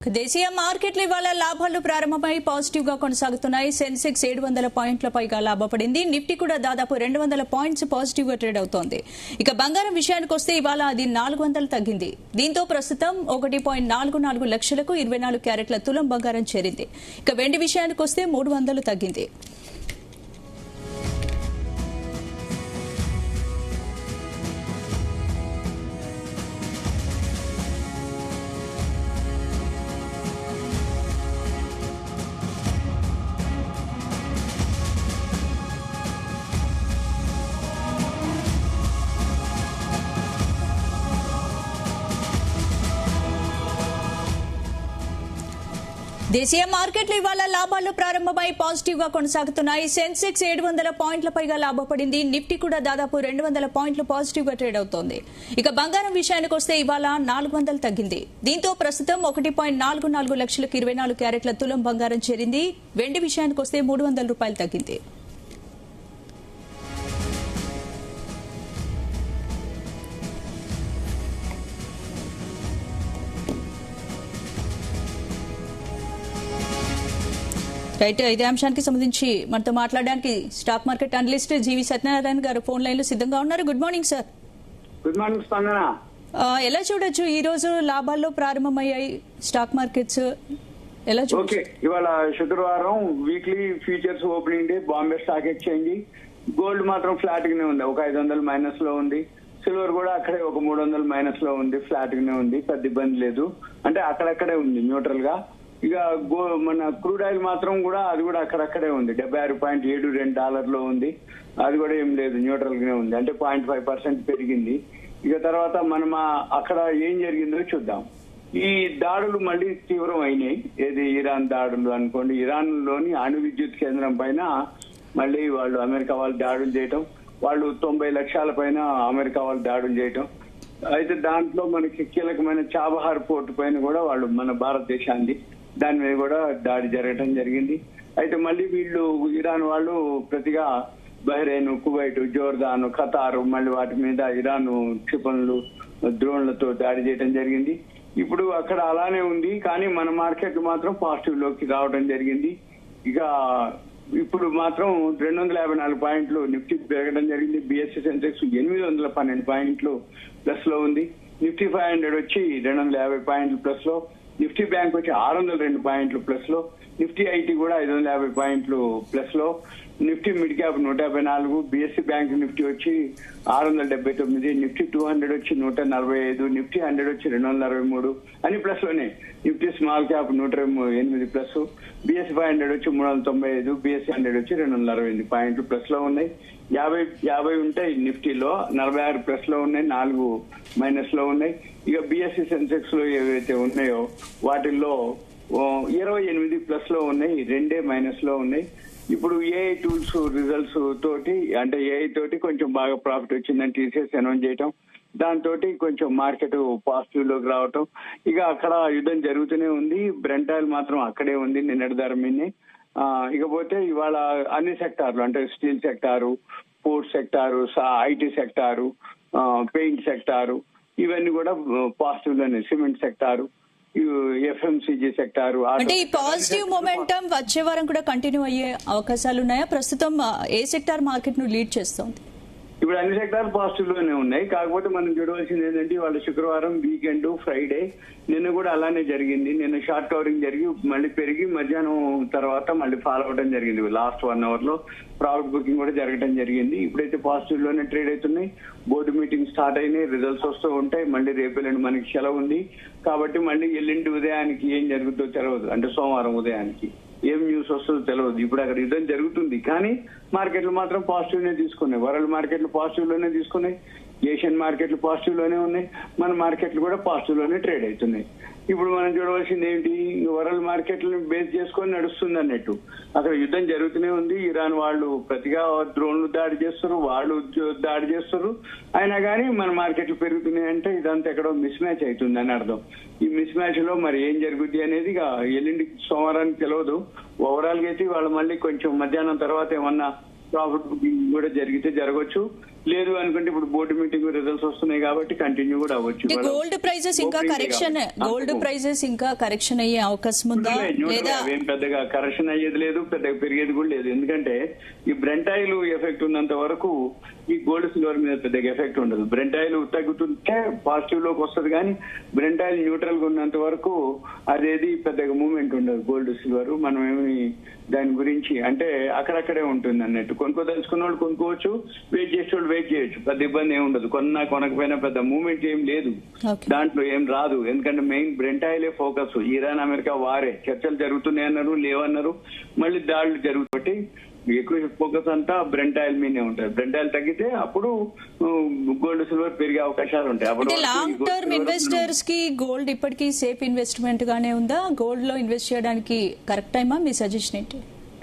దేశీయ మార్కెట్లు ఇవాళ లాభాలు ప్రారంభమై పాజిటివ్ గా కొనసాగుతున్నాయి. సెన్సెక్స్ 700 పాయింట్ల పైగా లాభపడింది. నిఫ్టీ కూడా దాదాపు 200 పాయింట్స్ పాజిటివ్ గా ట్రేడ్ అవుతోంది. ఇక బంగారం విషయానికి వస్తే ఇవాళ అది 400 తగ్గింది. దీంతో ప్రస్తుతం 1.44 లక్షలకు 24 క్యారెట్ల తులం బంగారం చేరింది. ఇక వెండి విషయానికి వస్తే 300 తగ్గింది. దేశీయ మార్కెట్లు ఇవాళ లాభాలు ప్రారంభమై పాజిటివ్ గా కొనసాగుతున్నాయి. సెన్సెక్స్ 700 పాయింట్ల పైగా లాభపడింది. నిఫ్టీ కూడా దాదాపు 200 పాయింట్లు పాజిటివ్ గా ట్రేడ్ అవుతోంది. ఇక బంగారం విషయానికి వస్తే ఇవాళ 400 తగ్గింది. దీంతో ప్రస్తుతం 1.44 లక్షలకు 24 క్యారెట్ల తులం బంగారం చేరింది. వెండి విషయానికి వస్తే 300 రూపాయలు తగ్గింది. రైట్, ఇదే అంశానికి సంబంధించి మనతో మాట్లాడడానికి స్టాక్ మార్కెట్ అనలిస్ట్ జీవి సత్యనారాయణ గారు ఫోన్ లైన్ లో సిద్ధంగా ఉన్నారు. Good morning sir. Good morning స్పందన. ఎలా చూడొచ్చు ఈ రోజు లాభాల్లో ప్రారంభమయ్యాయి స్టాక్ మార్కెట్స్, ఎలా చూడొచ్చు? ఓకే, ఇవాళ శుక్రవారం weekly futures opening day. Bombay stock exchange gold మాత్రం ఫ్లాట్ గానే ఉంది, ఒక 500 మైనస్ లో ఉంది. సిల్వర్ కూడా అక్కడే ఒక 300 మైనస్ లో ఉంది, ఫ్లాట్ గానే ఉంది, పెద్ద ఇబ్బంది లేదు, అంటే అక్కడక్కడే ఉంది న్యూట్రల్ గా. ఇక మన క్రూడ్ ఆయిల్ మాత్రం కూడా అది కూడా అక్కడక్కడే ఉంది, $76.72 ఉంది. అది కూడా ఏం లేదు, న్యూట్రల్ గానే ఉంది, అంటే 0.5% పెరిగింది. ఇక తర్వాత మనం అక్కడ ఏం జరిగిందో చూద్దాం. ఈ దాడులు మళ్ళీ తీవ్రం అయినాయి. ఏది ఇరాన్ దాడులు అనుకోండి, ఇరాన్ లోని అణు విద్యుత్ కేంద్రం పైన మళ్ళీ వాళ్ళు అమెరికా వాళ్ళు దాడులు చేయటం, వాళ్ళు 90 లక్షల పైన అమెరికా వాళ్ళు దాడులు చేయటం. అయితే దాంట్లో మనకి కీలకమైన చాబహార్ పోర్టు పైన కూడా వాళ్ళు మన భారతదేశాన్ని దాని మీద కూడా దాడి జరగడం జరిగింది. అయితే మళ్ళీ వీళ్ళు ఇరాన్ వాళ్ళు ప్రతిగా బహ్రెయిన్, కువైట్, జోర్దాన్, ఖతార్ మళ్ళీ వాటి మీద ఇరాన్ క్షిపణులు, డ్రోన్లతో దాడి చేయడం జరిగింది. ఇప్పుడు అక్కడ అలానే ఉంది, కానీ మన మార్కెట్ మాత్రం పాజిటివ్ లోకి రావడం జరిగింది. ఇక ఇప్పుడు మాత్రం 254 పాయింట్లు నిఫ్టీ పెరగడం జరిగింది. బిఎస్సి సెన్సెక్స్ 812 పాయింట్లు ప్లస్ లో ఉంది. నిఫ్టీ 500 వచ్చి 250 పాయింట్లు ప్లస్ లో, నిఫ్టీ బ్యాంక్ వచ్చి 602 పాయింట్లు ప్లస్ లో, నిఫ్టీ ఐటీ కూడా 550 పాయింట్లు ప్లస్ లో, Nifty mid cap 154, BSc bank Nifty వచ్చి 679, నిఫ్టీ 200 వచ్చి 145, నిఫ్టీ 100 వచ్చి 263 అని ప్లస్ లోనే. Nifty small cap 108 plus, BSc 500 వచ్చి 395, బిఎస్సి 100 వచ్చి 268 పాయింట్లు ప్లస్ లో ఉన్నాయి. 50 ఉంటాయి నిఫ్టీలో, 46 ప్లస్ లో ఉన్నాయి, 4 మైనస్ లో ఉన్నాయి. ఇక బిఎస్సి సెన్సెక్స్ లో ఏవైతే ఉన్నాయో వాటిల్లో 28 ప్లస్ లో ఉన్నాయి, 2 మైనస్ లో ఉన్నాయి. ఇప్పుడు ఏఐ టూల్స్ రిజల్ట్స్ తోటి, అంటే ఏఐ తోటి కొంచెం బాగా ప్రాఫిట్ వచ్చిందని టీసీఎస్ అనౌన్స్ చేయటం, దాంతో కొంచెం మార్కెట్ పాజిటివ్ లోకి రావటం. ఇక అక్కడ యుద్ధం జరుగుతూనే ఉంది. బ్రెంట్ ఆయిల్ మాత్రం అక్కడే ఉంది నిన్నటి ధర మీదనే. ఇకపోతే ఇవాళ అన్ని సెక్టార్లు, అంటే steel sector, port sector, IT sector, paint sector, ఇవన్నీ కూడా పాజిటివ్ లోనే. Cement sector, FMCG sector. అంటే ఈ పాజిటివ్ మొమెంటం వచ్చే వారం కూడా కంటిన్యూ అయ్యే అవకాశాలు ఉన్నాయా? ప్రస్తుతం ఏ సెక్టార్ మార్కెట్ ను లీడ్ చేస్తోంది? ఇప్పుడు అన్ని సెక్టార్లు పాజిటివ్ లోనే ఉన్నాయి. కాకపోతే మనం చూడవలసింది ఏంటంటే వాళ్ళ శుక్రవారం వీకెండ్, ఫ్రైడే, నిన్న కూడా అలానే జరిగింది. నిన్న షార్ట్ కవరింగ్ జరిగి మళ్ళీ పెరిగి మధ్యాహ్నం తర్వాత మళ్ళీ ఫాలో అవడం జరిగింది. లాస్ట్ 1 అవర్ లో ప్రాఫిట్ బుకింగ్ కూడా జరగడం జరిగింది. ఇప్పుడైతే పాజిటివ్ లోనే ట్రేడ్ అవుతున్నాయి. బోర్డు మీటింగ్ స్టార్ట్ అయినాయి, రిజల్ట్స్ వస్తూ ఉంటాయి. మళ్ళీ రేపు ఎల్లుండి మనకి సెలవు ఉంది కాబట్టి మళ్ళీ ఎల్లుండి ఉదయానికి ఏం జరుగుతుందో తెలియదు, అంటే సోమవారం ఉదయానికి ఏం న్యూస్ వస్తుందో తెలియదు. ఇప్పుడు అక్కడ యుద్ధం జరుగుతుంది, కానీ మార్కెట్లు మాత్రం పాజిటివ్ నే తీసుకున్నాయి. వరల్డ్ మార్కెట్లు పాజిటివ్ లోనే తీసుకున్నాయి, ఏషియన్ మార్కెట్లు పాజిటివ్ లోనే ఉన్నాయి, మన మార్కెట్లు కూడా పాజిటివ్ లోనే ట్రేడ్ అవుతున్నాయి. ఇప్పుడు మనం చూడవలసింది ఏంటి, వరల్డ్ మార్కెట్లను బేస్ చేసుకొని నడుస్తుంది అన్నట్టు. అక్కడ యుద్ధం జరుగుతూనే ఉంది. ఇరాన్ వాళ్ళు ప్రతిగా డ్రోన్లు దాడి చేస్తారు, వాళ్ళు దాడి చేస్తారు, అయినా కానీ మన మార్కెట్లు పెరుగుతున్నాయి అంటే ఇదంతా ఎక్కడో మిస్ మ్యాచ్ అవుతుంది అని అర్థం. ఈ మిస్ మ్యాచ్ లో మరి ఏం జరుగుద్ది అనేది ఎల్లుండి సోమవారానికి తెలియదు. ఓవరాల్ గా అయితే వాళ్ళు మళ్ళీ కొంచెం మధ్యాహ్నం తర్వాత ఏమన్నా ప్రాఫిట్ బుకింగ్ కూడా జరిగితే జరగవచ్చు, లేదు అనుకుంటే ఇప్పుడు బోర్డు మీటింగ్ రిజల్ట్స్ వస్తున్నాయి కాబట్టి కంటిన్యూ కూడా అవ్వచ్చు. గోల్డ్ ప్రైజెస్ ఇంకా కరెక్షన్ అయ్యే అవకాశం ఉందా లేదా? ఏం పెద్దగా కరెక్షన్ అయ్యేది లేదు, పెద్దగా పెరిగేది కూడా లేదు. ఎందుకంటే ఈ బ్రెంట్ ఆయిల్ ఎఫెక్ట్ ఉన్నంత వరకు ఈ గోల్డ్ సిల్వర్ మీద పెద్దగా ఎఫెక్ట్ ఉండదు. బ్రెంట్ ఆయిల్ తగ్గుతుంటే పాజిటివ్ లోకి వస్తుంది, కానీ బ్రెంట్ ఆయిల్ న్యూట్రల్ గా ఉన్నంత వరకు అదేది పెద్దగా మూవ్మెంట్ ఉండదు గోల్డ్ సిల్వర్. మనం ఏమి దాని గురించి అంటే అక్కడక్కడే ఉంటుంది అన్నట్టు. కొనుక్కోదలుచుకున్న వాళ్ళు కొనుక్కోవచ్చు, వెయిట్ చేసే వాళ్ళు వెయిట్ చేయొచ్చు, పెద్ద ఇబ్బంది ఏమి ఉండదు. కొనకపోయినా పెద్ద మూవ్మెంట్ ఏం లేదు, దాంట్లో ఏం రాదు. ఎందుకంటే మెయిన్ బ్రెంట్ ఆయిలే ఫోకస్. ఇరాన్ అమెరికా వారే చర్చలు జరుగుతున్నాయి అన్నారు, లేవన్నారు, మళ్ళీ దాడులు జరుగుతాయి. ఎక్కువ ఫోకస్ అంతా బ్రెంట్ ఆయిల్ మీదే ఉంటుంది. బ్రెంట్ ఆయిల్ తగ్గితే అప్పుడు గోల్డ్ సిల్వర్ పెరిగే అవకాశాలు ఉంటాయి. అప్పుడు లాంగ్ టర్మ్ ఇన్వెస్టర్స్ కి గోల్డ్ ఇప్పటికీ సేఫ్ ఇన్వెస్ట్మెంట్ గానే ఉందా? గోల్డ్ లో ఇన్వెస్ట్ చేయడానికి కరెక్ట్ టైమా? మీ సజెషన్ ఏంటి?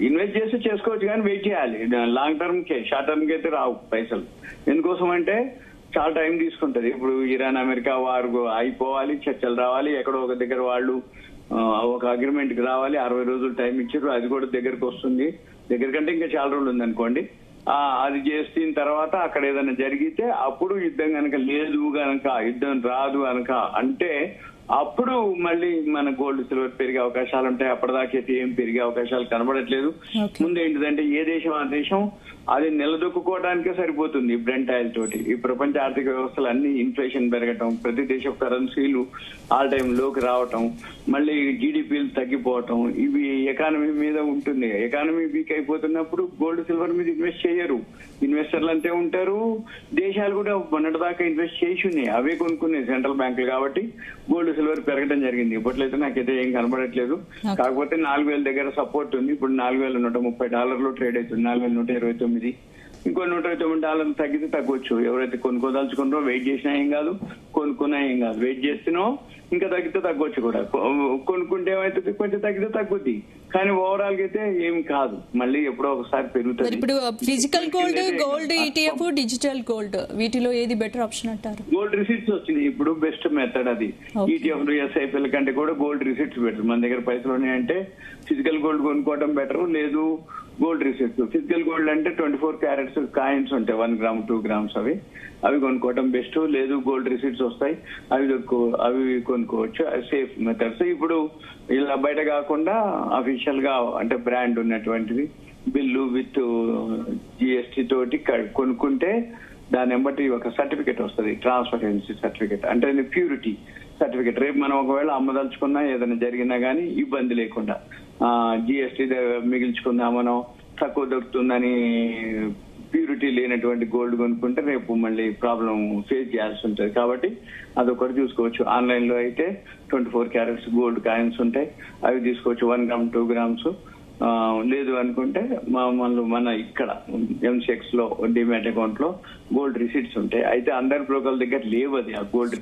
ఇన్వెస్ట్ చేస్తే చేసుకోవచ్చు, కానీ వెయిట్ చేయాలి. లాంగ్ టర్మ్ కే, షార్ట్ టర్మ్ కి అయితే రావు పైసలు. ఎందుకోసం అంటే చాలా టైం తీసుకుంటది. ఇప్పుడు ఇరాన్ అమెరికా వారు అయిపోవాలి, చర్చలు రావాలి, ఎక్కడో ఒక దగ్గర వాళ్ళు ఒక అగ్రిమెంట్ కి రావాలి. 60 రోజులు టైం ఇచ్చారు, అది కూడా దగ్గరకు వస్తుంది. దగ్గర కంటే ఇంకా చాలా రోజులు ఉంది అనుకోండి. అది చేసిన తర్వాత అక్కడ ఏదైనా జరిగితే అప్పుడు యుద్ధం కనుక లేదు గనక, యుద్ధం రాదు గనక అంటే అప్పుడు మళ్ళీ మన గోల్డ్ సిల్వర్ పెరిగే అవకాశాలు ఉంటాయి. అప్పటిదాకైతే ఏం పెరిగే అవకాశాలు కనబడట్లేదు. ముందు ఏంటిదంటే ఏ దేశం ఆ దేశం అది నిలదొక్కుకోవడానికే సరిపోతుంది బ్రెంట్ ఆయిల్ తోటి. ఈ ప్రపంచ ఆర్థిక వ్యవస్థలు అన్ని ఇన్ఫ్లేషన్ పెరగటం, ప్రతి దేశ కరెన్సీలు ఆల్ టైమ్ లోకి రావటం, మళ్ళీ జీడిపిలు తగ్గిపోవటం, ఇవి ఎకానమీ మీద ఉంటుంది. ఎకానమీ వీక్ అయిపోతున్నప్పుడు గోల్డ్ సిల్వర్ మీద ఇన్వెస్ట్ చేయరు. ఇన్వెస్టర్లు అంతే ఉంటారు. దేశాలు కూడా మొన్నటిదాకా ఇన్వెస్ట్ చేసి ఉన్నాయి, అవే కొనుక్కున్నాయి సెంట్రల్ బ్యాంకులు. కాబట్టి గోల్డ్ సిల్వర్ పెరగడం జరిగింది. ఇప్పట్లయితే నాకైతే ఏం కనబడట్లేదు. కాకపోతే 4000 దగ్గర సపోర్ట్ ఉంది. ఇప్పుడు $4130 ట్రేడ్ అవుతుంది, 4129. ఇంకో $129 తగ్గితే తగ్గొచ్చు. ఎవరైతే కొనుక్కోదలుచుకున్నారో వెయిట్ చేసినా ఏం కాదు, కొనుక్కున్నా ఏం కాదు. వెయిట్ చేస్తున్నావు ఇంకా తగ్గితే తగ్గొచ్చు కూడా. కొనుక్కుంటే ఏమైతుంది, కొంచెం తగ్గితే తగ్గుద్ది, కానీ ఓవరాల్ గా అయితే ఏమి కాదు, మళ్ళీ ఎప్పుడో ఒకసారి పెరుగుతుంది. ఇప్పుడు physical gold, gold ETF, digital gold, వీటిలో ఏది బెటర్ ఆప్షన్ అంటారు? గోల్డ్ రిసిప్ట్స్ వచ్చింది ఇప్పుడు బెస్ట్ మెథడ్. అది ఈటీఎఫ్ ఎస్ఐపిఎల్ కంటే కూడా గోల్డ్ రిసిప్ట్స్ బెటర్. మన దగ్గర పైసలు ఉన్నాయంటే ఫిజికల్ గోల్డ్ కొనుక్కోవడం బెటర్, లేదు గోల్డ్ రిసిప్ట్స్. ఫిజికల్ గోల్డ్ అంటే 24 క్యారెట్స్ కాయిన్స్ ఉంటాయి, 1 గ్రామ్ 2 గ్రామ్స్, అవి కొనుక్కోవడం బెస్ట్. లేదు గోల్డ్ రిసిప్ట్స్ వస్తాయి, అవి కొనుక్కోవచ్చు. Safe methods. ఇప్పుడు ఇలా బయట కాకుండా అఫీషియల్ గా అంటే బ్రాండ్ ఉన్నటువంటిది బిల్లు విత్ జిఎస్టీ తోటి కొనుక్కుంటే దాన్ని బట్టి ఒక సర్టిఫికేట్ వస్తుంది, ట్రాన్స్పరెన్సీ సర్టిఫికేట్, అంటే ప్యూరిటీ సర్టిఫికేట్. రేపు మనం ఒకవేళ అమ్మదలుచుకున్నా ఏదైనా జరిగినా గానీ ఇబ్బంది లేకుండా జిఎస్టీ మిగిల్చుకున్నా మనం తక్కువ దొరుకుతుందని ప్యూరిటీ లేనటువంటి గోల్డ్ కొనుక్కుంటే రేపు మళ్ళీ ప్రాబ్లం ఫేస్ చేయాల్సి ఉంటుంది. కాబట్టి అదొకటి చూసుకోవచ్చు. ఆన్లైన్ లో అయితే 24 క్యారెట్స్ గోల్డ్ కాయిన్స్ ఉంటాయి, అవి తీసుకోవచ్చు, 1 గ్రామ్ 2 గ్రామ్స్. లేదు అనుకుంటే మన ఇక్కడ ఎంసెక్స్ లో డిమాట్ అకౌంట్ లో గోల్డ్ రిసిప్ట్స్ ఉంటాయి. అయితే అందరి బ్రోకర్ల దగ్గర లేవు అది. ఆ గోల్డ్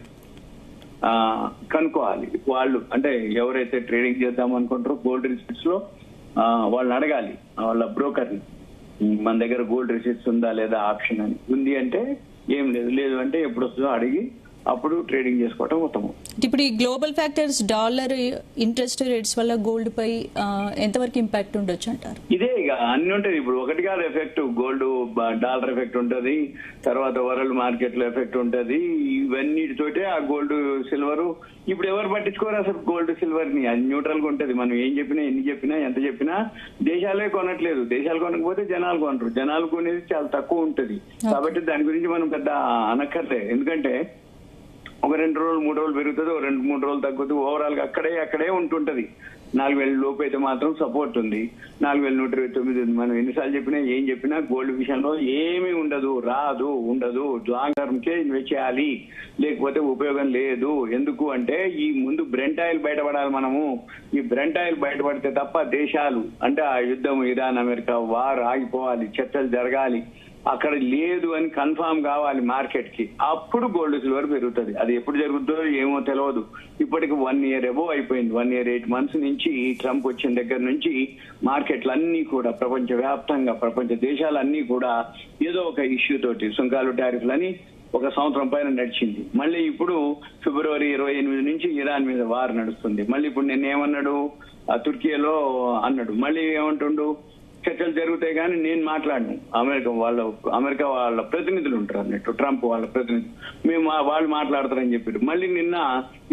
కనుక్కోవాలి వాళ్ళు, అంటే ఎవరైతే ట్రేడింగ్ చేద్దాం అనుకుంటారో గోల్డ్ రిసిప్ట్స్ లో వాళ్ళని అడగాలి, వాళ్ళ బ్రోకర్ ని, మన దగ్గర గోల్డ్ రిసిప్ట్స్ ఉందా లేదా ఆప్షన్ అని. ఉంది అంటే ఏం లేదు, లేదు అంటే ఎప్పుడు వస్తుందో అడిగి అప్పుడు ట్రేడింగ్ చేసుకోవటం ఉత్తమం. ఇప్పుడు ఈ global factors, dollar interest rates వల్ల గోల్డ్ పై ఎంతవరకు ఇంపాక్ట్ ఉండొచ్చు అంటారు? ఇదే ఇక అన్ని ఉంటుంది. ఇప్పుడు ఒకటి కాదు ఎఫెక్ట్, గోల్డ్ డాలర్ ఎఫెక్ట్ ఉంటది, తర్వాత వరల్డ్ మార్కెట్ లో ఎఫెక్ట్ ఉంటది. ఇవన్నిటితోటే ఆ గోల్డ్ సిల్వర్ ఇప్పుడు ఎవరు పట్టించుకోరు అసలు గోల్డ్ సిల్వర్ ని. అది న్యూట్రల్ గా ఉంటది. మనం ఏం చెప్పినా, ఎన్ని చెప్పినా, ఎంత చెప్పినా దేశాలే కొనట్లేదు. దేశాలు కొనకపోతే జనాలు కొనరు. జనాలు కొనేది చాలా తక్కువ ఉంటది. కాబట్టి దాని గురించి మనం పెద్ద అనక్కర్లేదు. ఎందుకంటే ఒక 2 రోజులు 3 రోజులు పెరుగుతుంది, 2-3 రోజులు తగ్గుతుంది. ఓవరాల్ గా అక్కడే ఉంటుంటది. 4000 లోపు అయితే మాత్రం సపోర్ట్ ఉంది, 4129 ఉంది. మనం ఎన్నిసార్లు చెప్పినా ఏం చెప్పినా గోల్డ్ విషయంలో ఏమీ ఉండదు, ఉండదు. లాంగ్ టర్మ్ కే ఇన్వెస్ట్ చేయాలి, లేకపోతే ఉపయోగం లేదు. ఎందుకు అంటే ఈ ముందు బ్రెంట్ ఆయిల్ బయటపడాలి. మనము ఈ బ్రెంట్ ఆయిల్ బయటపడితే తప్ప దేశాలు అంటే ఆ యుద్ధం, ఇరాన్ అమెరికా వార్ ఆగిపోవాలి, చర్చలు జరగాలి, అక్కడ లేదు అని కన్ఫామ్ కావాలి మార్కెట్ కి, అప్పుడు గోల్డ్ సిల్వర్ పెరుగుతుంది. అది ఎప్పుడు జరుగుతుందో ఏమో తెలియదు. ఇప్పటికి 1 ఇయర్ అబోవ్ అయిపోయింది. 1 ఇయర్ 8 months నుంచి ట్రంప్ వచ్చిన దగ్గర నుంచి మార్కెట్లు అన్ని కూడా ప్రపంచ వ్యాప్తంగా, ప్రపంచ దేశాలన్నీ కూడా ఏదో ఒక ఇష్యూ తోటి, సుంకాలు, టారిఫ్లని 1 సంవత్సరం పైన నడిచింది. మళ్ళీ ఇప్పుడు ఫిబ్రవరి 28 నుంచి ఇరాన్ మీద వార్ నడుస్తుంది. మళ్ళీ ఇప్పుడు నిన్న ఏమన్నాడు, తుర్కీలో అన్నాడు, మళ్ళీ ఏమంటుండు, చర్చలు జరుగుతాయి కానీ నేను మాట్లాడను. అమెరికా వాళ్ళ ప్రతినిధులు ఉంటారు అన్నట్టు, ట్రంప్ వాళ్ళ ప్రతినిధులు, మేము వాళ్ళు మాట్లాడతారని చెప్పారు. మళ్ళీ నిన్న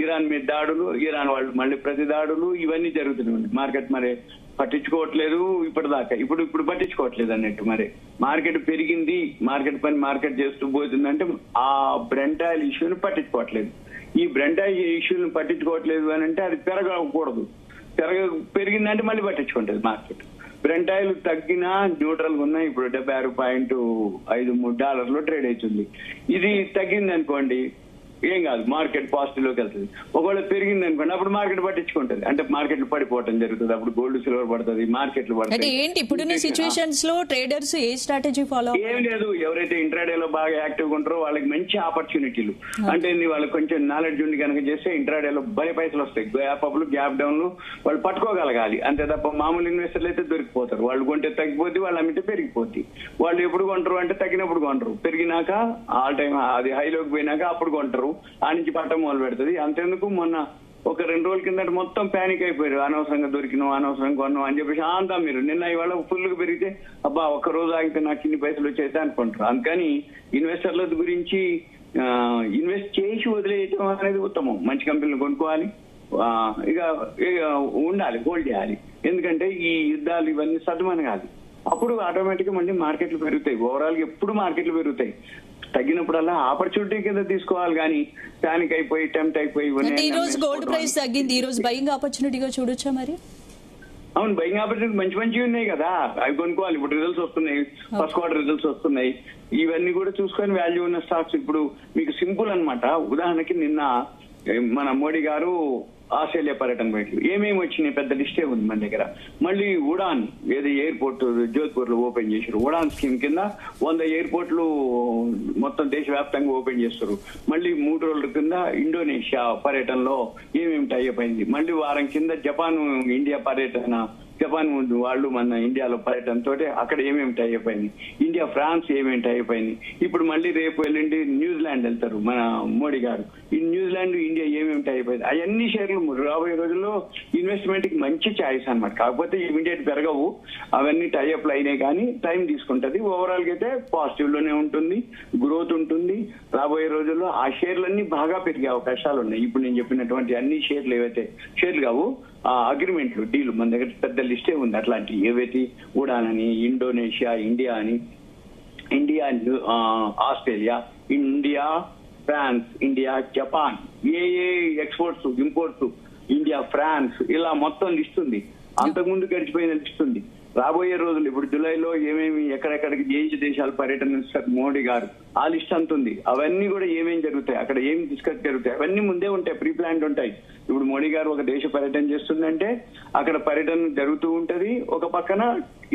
ఇరాన్ మీద దాడులు, ఇరాన్ వాళ్ళు మళ్ళీ ప్రతి దాడులు, ఇవన్నీ జరుగుతున్నాయి. మార్కెట్ మరి పట్టించుకోవట్లేదు ఇప్పటిదాకా, ఇప్పుడు పట్టించుకోవట్లేదు అన్నట్టు. మరి మార్కెట్ పెరిగింది, మార్కెట్ పని మార్కెట్ చేస్తూ పోతుందంటే ఆ బ్రెంట్ ఆయిల్ ఇష్యూని పట్టించుకోవట్లేదు. ఈ బ్రెంట్ ఆయిల్ ఇష్యూని పట్టించుకోవట్లేదు అని అంటే అది పెరగకూడదు, పెరిగిందంటే మళ్ళీ పట్టించుకుంటుంది మార్కెట్. బ్రెంట్ ఆయిల్ తగ్గినా న్యూట్రల్ గా ఉన్నాయి. ఇప్పుడు $76.53 ట్రేడ్ అవుతుంది. ఇది తగ్గింది అనుకోండి ఏం కాదు, మార్కెట్ పాజిటివ్ లోకి వెళ్తుంది. ఒకవేళ పెరిగింది అనుకోండి అప్పుడు మార్కెట్ పట్టించుకుంటుంది, అంటే మార్కెట్లు పడిపోవటం జరుగుతుంది. అప్పుడు గోల్డ్ సిల్వర్ పడుతుంది, మార్కెట్లు పడుతుంది. ఏంటి ఇప్పుడున్న సిచ్యువేషన్స్ లో ట్రేడర్స్ ఏ స్ట్రాటజీ ఫాలో? ఏం లేదు, ఎవరైతే ఇంట్రాడే లో బాగా యాక్టివ్ గా ఉంటారో వాళ్ళకి మంచి ఆపర్చునిటీలు, అంటే వాళ్ళకి కొంచెం నాలెడ్జ్ ఉండి కనుక చేస్తే ఇంట్రాడే లో భలే పైసలు వస్తాయి. గ్యాప్ అప్లు, గ్యాప్ డౌన్లు వాళ్ళు పట్టుకోగలగాలి. అంతే తప్ప మామూలు ఇన్వెస్టర్లు అయితే దొరికిపోతారు. వాళ్ళు కొంటే తగ్గిపోద్ది, వాళ్ళు అమ్మితే పెరిగిపోద్ది. వాళ్ళు ఎప్పుడు కొంటారు అంటే తగ్గినప్పుడు కొంటారు, పెరిగినాక ఆల్ టైం అది హైలోకి పోయినాక అప్పుడు కొంటారు. ఆ నుంచి పట్టం మొదలు పెడుతుంది. అంతేందుకు మొన్న ఒక 2 రోజుల కింద మొత్తం ప్యానిక్ అయిపోయారు, అనవసరంగా దొరికినాం, అనవసరంగా కొన్నాం అని చెప్పేసి అంతా మీరు నిన్న ఇవాళ ఫుల్ గా పెరిగితే అబ్బా ఒక్క రోజు ఆగితే నాకు ఇన్ని పైసలు వచ్చేది అనుకుంటారు. అందుకని ఇన్వెస్టర్ల గురించి ఇన్వెస్ట్ చేసి వదిలేయటం అనేది ఉత్తమం. మంచి కంపెనీలు కొనుక్కోవాలి, ఇక ఉండాలి, హోల్డ్ చేయాలి. ఎందుకంటే ఈ యుద్ధాలు ఇవన్నీ సద్దుమనగాలి, అప్పుడు ఆటోమేటిక్ గా మళ్ళీ మార్కెట్లు పెరుగుతాయి. ఓవరాల్ గా ఎప్పుడు మార్కెట్లు పెరుగుతాయి. తగ్గినప్పుడల్లా ఆపర్చునిటీ కింద తీసుకోవాలి కానీ ప్యానిక్ అయిపోయి టెంప్ట్ అయిపోయి. ఈ రోజు గోల్డ్ ప్రైస్ తగ్గింది, ఈ రోజు బయింగ్ ఆపర్చునిటీగా చూడొచ్చా మరి? అవును, బయింగ్ ఆపర్చునిటీ మంచి ఉన్నాయి కదా, అవి కొనుక్కోవాలి. ఇప్పుడు రిజల్ట్స్ వస్తున్నాయి, ఫస్ట్ క్వార్టర్ రిజల్ట్స్ వస్తున్నాయి, ఇవన్నీ కూడా చూసుకొని వాల్యూ ఉన్న స్టాక్స్. ఇప్పుడు మీకు సింపుల్ అన్నమాట. ఉదాహరణకి నిన్న మన మోడీ గారు ఆస్ట్రేలియా పర్యటన పోయి ఏమేమి వచ్చినాయి పెద్ద లిస్టే ఉంది మన దగ్గర. మళ్ళీ ఉడాన్ ఏది ఎయిర్పోర్ట్ జోధ్పూర్ లో ఓపెన్ చేశారు. ఉడాన్ స్కీమ్ కింద 100 ఎయిర్పోర్ట్లు మొత్తం దేశవ్యాప్తంగా ఓపెన్ చేస్తారు. మళ్ళీ 3 రోజుల కింద ఇండోనేషియా పర్యటనలో ఏమేమి టైఅప్ అయింది. మళ్ళీ వారం కింద జపాన్ ఇండియా పర్యటన, జపాన్ వాళ్ళు మన ఇండియాలో పర్యటనతో అక్కడ ఏమేమి టైఅప్ అయింది. ఇండియా ఫ్రాన్స్ ఏమేమి టైఅప్ అయింది. ఇప్పుడు మళ్ళీ రేపు వెళ్ళండి న్యూజిలాండ్ వెళ్తారు మన మోడీ గారు. ఈ న్యూజిలాండ్ ఇండియా ఏమేమి టైఅప్ అయింది. అవన్నీ షేర్లు రాబోయే రోజుల్లో ఇన్వెస్ట్మెంట్ కి మంచి ఛాయిస్ అనమాట. కాకపోతే ఇమీడియట్ పెరగవు, అవన్నీ టైఅప్లు అయినాయి కానీ టైం తీసుకుంటది. ఓవరాల్ గా అయితే పాజిటివ్ లోనే ఉంటుంది, గ్రోత్ ఉంటుంది. రాబోయే రోజుల్లో ఆ షేర్లన్నీ బాగా పెరిగే అవకాశాలు ఉన్నాయి. ఇప్పుడు నేను చెప్పినటువంటి అన్ని షేర్లు ఏవైతే షేర్లు కావు, అగ్రిమెంట్లు, డీల్ మన దగ్గర పెద్ద లిస్టే ఉంది. అట్లాంటి ఏవైతే ఉడాన్ అని, ఇండోనేషియా, ఇండియా అని, India Australia, India France, India Japan, ఏ ఎక్స్పోర్ట్స్ ఇంపోర్ట్స్, ఇండియా ఫ్రాన్స్, ఇలా మొత్తం లిస్ట్ ఉంది. అంతకుముందు గడిచిపోయిన లిస్ట్ ఉంది. రాబోయే రోజులు ఇప్పుడు జూలైలో ఏమేమి ఎక్కడెక్కడికి ఏ దేశాల పర్యటన మోడీ గారు ఆ లిస్ట్ అంత ఉంది. అవన్నీ కూడా ఏమేమి జరుగుతాయి, అక్కడ ఏమి డిస్కస్ జరుగుతాయి, అవన్నీ ముందే ఉంటాయి, ప్రీ ప్లాన్డ్ ఉంటాయి. ఇప్పుడు మోడీ గారు ఒక దేశ పర్యటన చేస్తుందంటే అక్కడ పర్యటన జరుగుతూ ఉంటది, ఒక పక్కన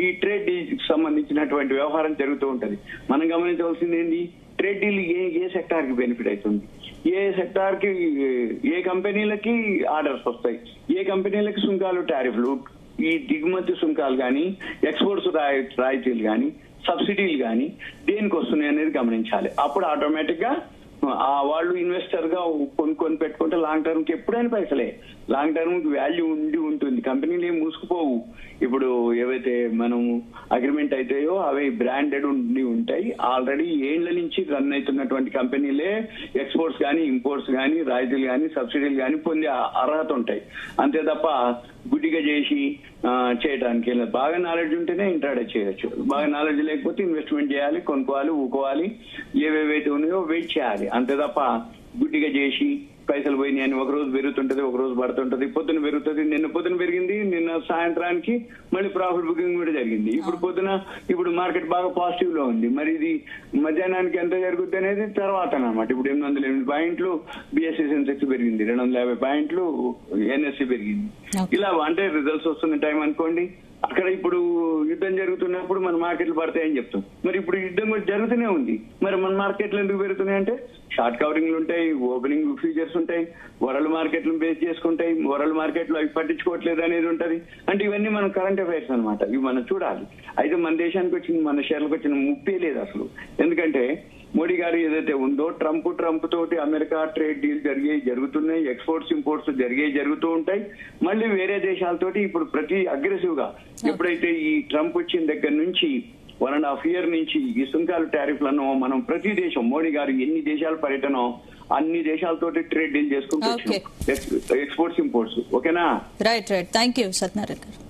ఈ ట్రేడ్ డీల్ సంబంధించినటువంటి వ్యవహారం జరుగుతూ ఉంటది. మనం గమనించవలసింది ఏంటి, ట్రేడ్ డీల్ ఏ సెక్టార్ కి బెనిఫిట్ అవుతుంది, ఏ సెక్టార్ కి, ఏ కంపెనీలకి ఆర్డర్స్ వస్తాయి, ఏ కంపెనీలకి సుంకాలు, టారిఫ్లు, ఈ దిగుమతి సుంకాలు కానీ, ఎక్స్పోర్ట్స్ రాయితీలు కానీ, సబ్సిడీలు కానీ దేనికి వస్తున్నాయి అనేది గమనించాలి. అప్పుడు ఆటోమేటిక్ గా వాళ్ళు ఇన్వెస్టర్ గా కొనుక్కొని పెట్టుకుంటే లాంగ్ టర్మ్ కి ఎప్పుడైనా పైసలే, లాంగ్ టర్మ్ కి వాల్యూ ఉండి ఉంటుంది. కంపెనీలు ఏం మూసుకుపోవు. ఇప్పుడు ఏవైతే మనం అగ్రిమెంట్ అయితాయో అవి బ్రాండెడ్ ఉండి ఉంటాయి. ఆల్రెడీ ఏళ్ల నుంచి రన్ అవుతున్నటువంటి కంపెనీలే ఎక్స్పోర్ట్స్ కానీ, ఇంపోర్ట్స్ కానీ, రాయితీలు కానీ, సబ్సిడీలు కానీ పొందే అర్హత ఉంటాయి. అంతే తప్ప గుడ్డిగా చేసి చేయడానికి బాగా నాలెడ్జ్ ఉంటేనే ఇంట్రాడే చేయొచ్చు. బాగా నాలెడ్జ్ లేకపోతే ఇన్వెస్ట్మెంట్ చేయాలి, కొనుక్కోవాలి, ఊకోవాలి, ఏవేవైతే ఉన్నాయో వెయిట్ చేయాలి. అంతే తప్ప గుడ్డిగా చేసి పైసలు పోయినాయి అని ఒక రోజు పెరుగుతుంటది, ఒక రోజు పడుతుంటది, పొద్దున పెరుగుతుంది. నిన్న పొద్దున పెరిగింది, నిన్న సాయంత్రానికి మళ్ళీ ప్రాఫిట్ బుకింగ్ కూడా జరిగింది. ఇప్పుడు మార్కెట్ బాగా పాజిటివ్ లో ఉంది. మరి ఇది మధ్యాహ్నానికి ఎంత జరుగుతుంది అనేది తర్వాత అనమాట. ఇప్పుడు 808 పాయింట్లు బిఎస్సి సెన్సెక్స్ పెరిగింది, 250 పాయింట్లు ఎన్ఎస్సి పెరిగింది. ఇలా అంటే రిజల్ట్స్ వస్తున్న టైం అనుకోండి. అక్కడ ఇప్పుడు యుద్ధం జరుగుతున్నప్పుడు మన మార్కెట్లు పడతాయని చెప్తాం. మరి ఇప్పుడు యుద్ధం కూడా జరుగుతూనే ఉంది. మరి మన మార్కెట్లు ఎందుకు పెరుగుతున్నాయంటే షార్ట్ కవరింగ్లు ఉంటాయి, ఓపెనింగ్ ఫ్యూచర్స్ ఉంటాయి, వరల్డ్ మార్కెట్లను బేస్ చేసుకుంటాయి. వరల్డ్ మార్కెట్లో అవి పట్టించుకోవట్లేదు అనేది ఉంటది. అంటే ఇవన్నీ మన కరెంట్ అఫైర్స్ అన్నమాట. ఇవి మనం చూడాలి. అయితే మన దేశానికి వచ్చిన, మన షేర్లకు వచ్చిన ముప్పే లేదు అసలు. ఎందుకంటే మోడీ గారు ఏదైతే ఉందో ట్రంప్ తోటి అమెరికా ట్రేడ్ డీల్ జరుగుతున్నాయి, ఎక్స్పోర్ట్స్ ఇంపోర్ట్స్ జరుగుతూ ఉంటాయి. మళ్ళీ వేరే దేశాలతోటి ఇప్పుడు ప్రతి అగ్రెసివ్ గా ఎప్పుడైతే ఈ ట్రంప్ వచ్చిన దగ్గర నుంచి 1.5 year నుంచి ఈ సుంకాలు టారిఫ్లను మనం ప్రతి దేశం, మోడీ గారు ఎన్ని దేశాల పర్యటన అన్ని దేశాలతోటి ట్రేడ్ డీల్ చేసుకుంటూ ఎక్స్పోర్ట్స్ ఇంపోర్ట్స్. ఓకేనా? రైట్. థ్యాంక్ యూ సత్యనారాయణ గారు.